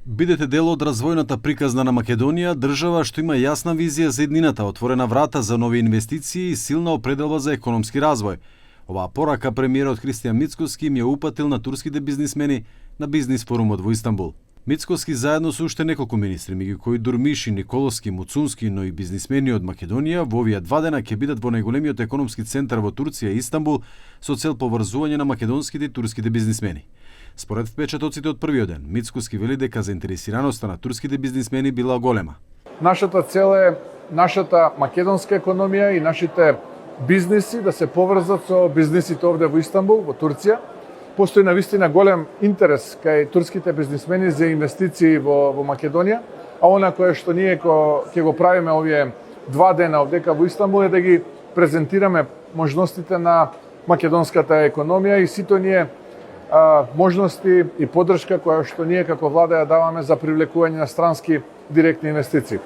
Бидете дел од развојната приказна на Македонија, држава што има јасна визија за еднината, отворена врата за нови инвестиции и силна определба за економски развој. Оваа порака премиерот Христијан Мицкоски им ја упатил на турските бизнисмени на бизнис форумот во Истанбул. Мицкоски заедно со уште неколку министри, меѓу кои Дурмиши, Николовски, Муцунски, но и бизнисмени од Македонија, во овие 2 дена ќе бидат во најголемиот економски центар во Турција, Истанбул, со цел поврзување на македонските и турските бизнисмени. Според впечатоците од првиот ден, Мицкоски вели дека заинтересираноста на турските бизнисмени била голема. Нашата цел е нашата македонска економија и нашите бизниси да се поврзат со бизнисите овде во Истанбул, во Турција. Постои навистина голем интерес кај турските бизнисмени за инвестиции во Македонија, а она кое што ние ќе го правиме овие 2 дена овдека во Истанбул е да ги презентираме можностите на македонската економија и сите ние можности и поддршка која што ние како влада ја даваме за привлекување на странски директни инвестиции.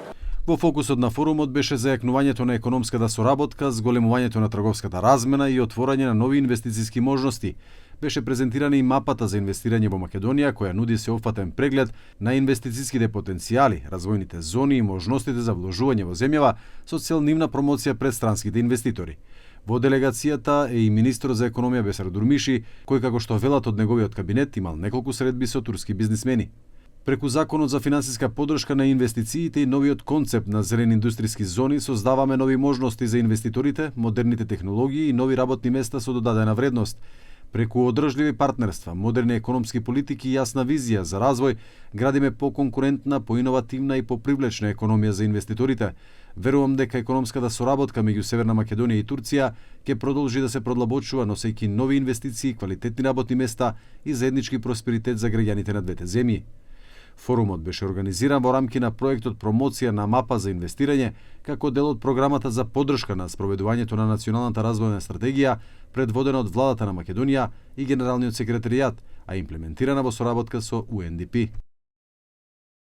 Во фокусот на форумот беше зајакнувањето на економската соработка, зголемувањето на трговската размена и отворање на нови инвестициски можности. Беше презентирана и мапата за инвестирање во Македонија, која нуди сеопфатен преглед на инвестициските потенцијали, развојните зони и можностите за вложување во земјава со цел нивна промоција пред странските инвеститори. Во делегацијата е и министрот за економија Бесар Дурмиши, кој како што велат од неговиот кабинет имал неколку средби со турски бизнисмени. Преку законот за финансиска поддршка на инвестициите и новиот концепт на зелени индустријски зони создаваме нови можности за инвеститорите, модерните технологии и нови работни места со додадена вредност. Преку одржливи партнерства, модерни економски политики и јасна визија за развој, градиме поконкурентна, поиновативна и попривлечна економија за инвеститорите. Верувам дека економската соработка меѓу Северна Македонија и Турција ќе продолжи да се продлабочува, носејќи нови инвестиции, квалитетни работни места и заеднички просперитет за граѓаните на двете земји. Форумот беше организиран во рамки на проектот Промоција на мапа за инвестирање, како дел од програмата за поддршка на спроведувањето на Националната развојна стратегија, предводена од владата на Македонија и Генералниот секретаријат, а имплементирана во соработка со UNDP.